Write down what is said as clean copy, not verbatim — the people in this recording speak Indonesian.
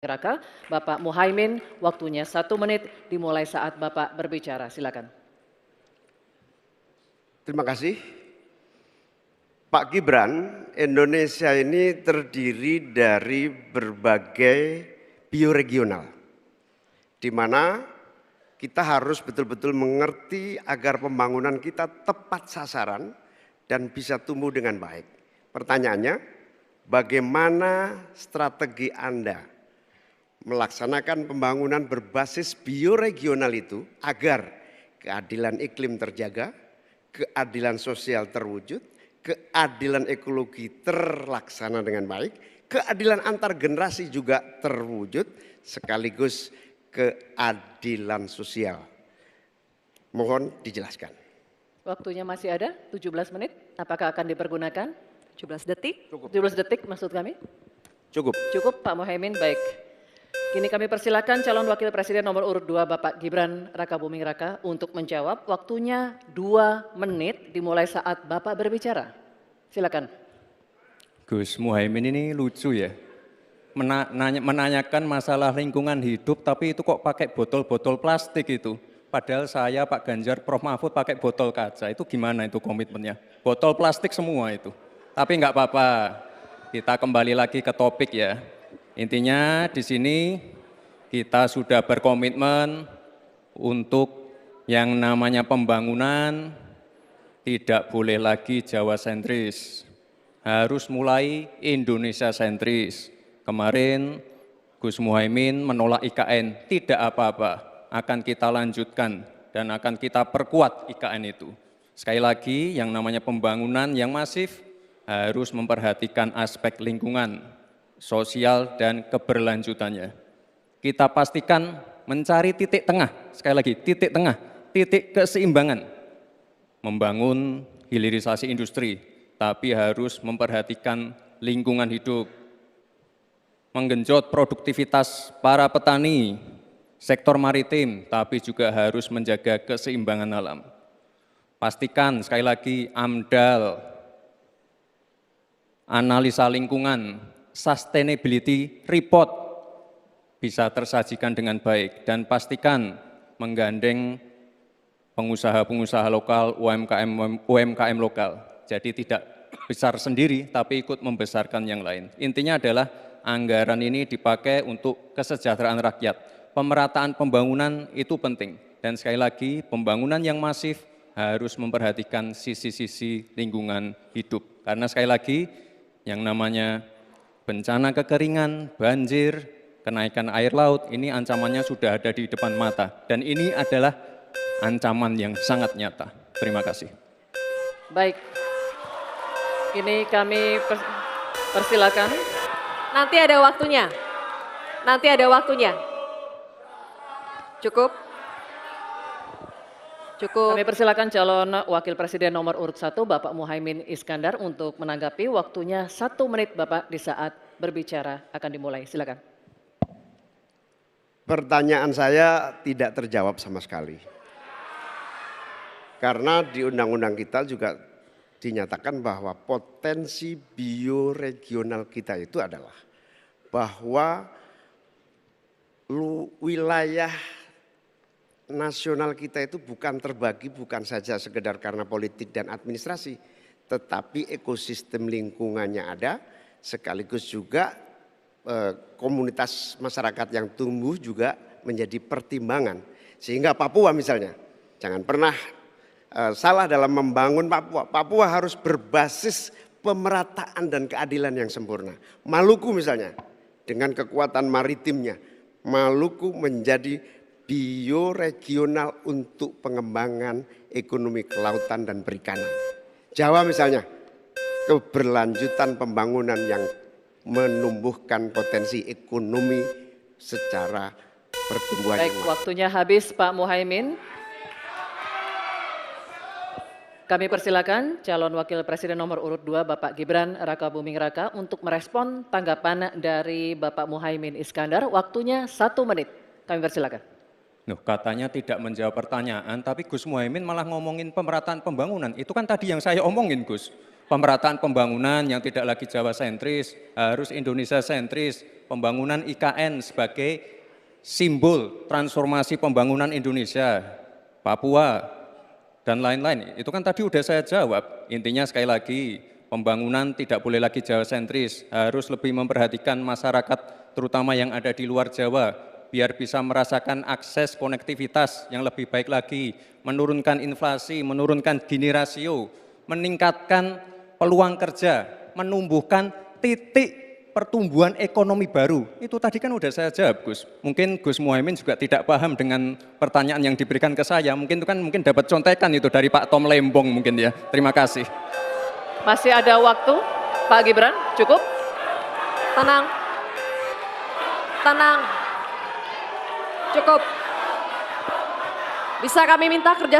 Raka, Bapak Muhaimin, waktunya 1 menit dimulai saat Bapak berbicara. Silakan. Terima kasih. Pak Gibran, Indonesia ini terdiri dari berbagai bioregional, di mana kita harus betul-betul mengerti agar pembangunan kita tepat sasaran dan bisa tumbuh dengan baik. Pertanyaannya, bagaimana strategi Anda melaksanakan pembangunan berbasis bioregional itu agar keadilan iklim terjaga, keadilan sosial terwujud, keadilan ekologi terlaksana dengan baik, keadilan antar generasi juga terwujud, sekaligus keadilan sosial. Mohon dijelaskan. Waktunya masih ada 17 menit. Apakah akan dipergunakan? 17 detik. 17 detik maksud kami? Cukup. Cukup Pak Muhaimin, baik. Kini kami persilakan calon wakil presiden nomor urut 2 Bapak Gibran Rakabuming Raka untuk menjawab. Waktunya 2 menit dimulai saat Bapak berbicara. Silakan. Gus Muhaimin ini lucu ya, menanyakan masalah lingkungan hidup tapi itu kok pakai botol-botol plastik itu. Padahal saya, Pak Ganjar, Prof. Mahfud pakai botol kaca, itu gimana itu komitmennya? Botol plastik semua itu. Tapi nggak apa-apa, kita kembali lagi ke topik ya. Intinya di sini kita sudah berkomitmen untuk yang namanya pembangunan tidak boleh lagi Jawa sentris, harus mulai Indonesia sentris. Kemarin Gus Muhaimin menolak IKN, tidak apa-apa, akan kita lanjutkan dan akan kita perkuat IKN itu. Sekali lagi yang namanya pembangunan yang masif harus memperhatikan aspek lingkungan, sosial dan keberlanjutannya. Kita pastikan mencari titik tengah, sekali lagi titik tengah, titik keseimbangan. Membangun hilirisasi industri, tapi harus memperhatikan lingkungan hidup. Menggenjot produktivitas para petani, sektor maritim, tapi juga harus menjaga keseimbangan alam. Pastikan sekali lagi AMDAL, analisa lingkungan, sustainability report bisa tersajikan dengan baik dan pastikan menggandeng pengusaha-pengusaha lokal, UMKM lokal. Jadi tidak besar sendiri tapi ikut membesarkan yang lain. Intinya adalah anggaran ini dipakai untuk kesejahteraan rakyat. Pemerataan pembangunan itu penting dan sekali lagi pembangunan yang masif harus memperhatikan sisi-sisi lingkungan hidup. Karena sekali lagi yang namanya bencana kekeringan, banjir, kenaikan air laut, ini ancamannya sudah ada di depan mata. Dan ini adalah ancaman yang sangat nyata. Terima kasih. Baik, kini kami persilakan. Nanti ada waktunya. Nanti ada waktunya. Cukup. Cukup. Kami persilakan calon wakil presiden nomor urut 1 Bapak Muhaimin Iskandar untuk menanggapi. Waktunya 1 menit Bapak di saat berbicara akan dimulai. Silakan. Pertanyaan saya tidak terjawab sama sekali. Karena di undang-undang kita juga dinyatakan bahwa potensi bioregional kita itu adalah bahwa wilayah nasional kita itu bukan terbagi bukan saja sekedar karena politik dan administrasi, tetapi ekosistem lingkungannya ada, sekaligus juga komunitas masyarakat yang tumbuh juga menjadi pertimbangan. Sehingga Papua misalnya, jangan pernah salah dalam membangun Papua. Papua harus berbasis pemerataan dan keadilan yang sempurna. Maluku misalnya, dengan kekuatan maritimnya, Maluku menjadi bioregional untuk pengembangan ekonomi kelautan dan perikanan. Jawa misalnya, keberlanjutan pembangunan yang menumbuhkan potensi ekonomi secara pertumbuhan. Baik, waktunya habis Pak Muhaimin. Kami persilakan calon wakil presiden nomor urut 2 Bapak Gibran Rakabuming Raka untuk merespon tanggapan dari Bapak Muhaimin Iskandar. Waktunya 1 menit. Kami persilakan. Katanya tidak menjawab pertanyaan, tapi Gus Muhaimin malah ngomongin pemerataan pembangunan. Itu kan tadi yang saya omongin, Gus. pemerataan pembangunan yang tidak lagi Jawa sentris, harus Indonesia sentris, pembangunan IKN sebagai simbol transformasi pembangunan Indonesia, Papua, dan lain-lain. Itu kan tadi udah saya jawab. Intinya sekali lagi, pembangunan tidak boleh lagi Jawa sentris, harus lebih memperhatikan masyarakat terutama yang ada di luar Jawa, biar bisa merasakan akses konektivitas yang lebih baik lagi, menurunkan inflasi, menurunkan Gini rasio, meningkatkan peluang kerja, menumbuhkan titik pertumbuhan ekonomi baru. Itu tadi kan udah saya jawab, Gus. Mungkin Gus Muhaimin juga tidak paham dengan pertanyaan yang diberikan ke saya. Mungkin itu kan dapat contekan itu dari Pak Tom Lembong mungkin ya. Terima kasih. Masih ada waktu, Pak Gibran, cukup? Tenang. Tenang. Cukup. Bisa kami minta kerja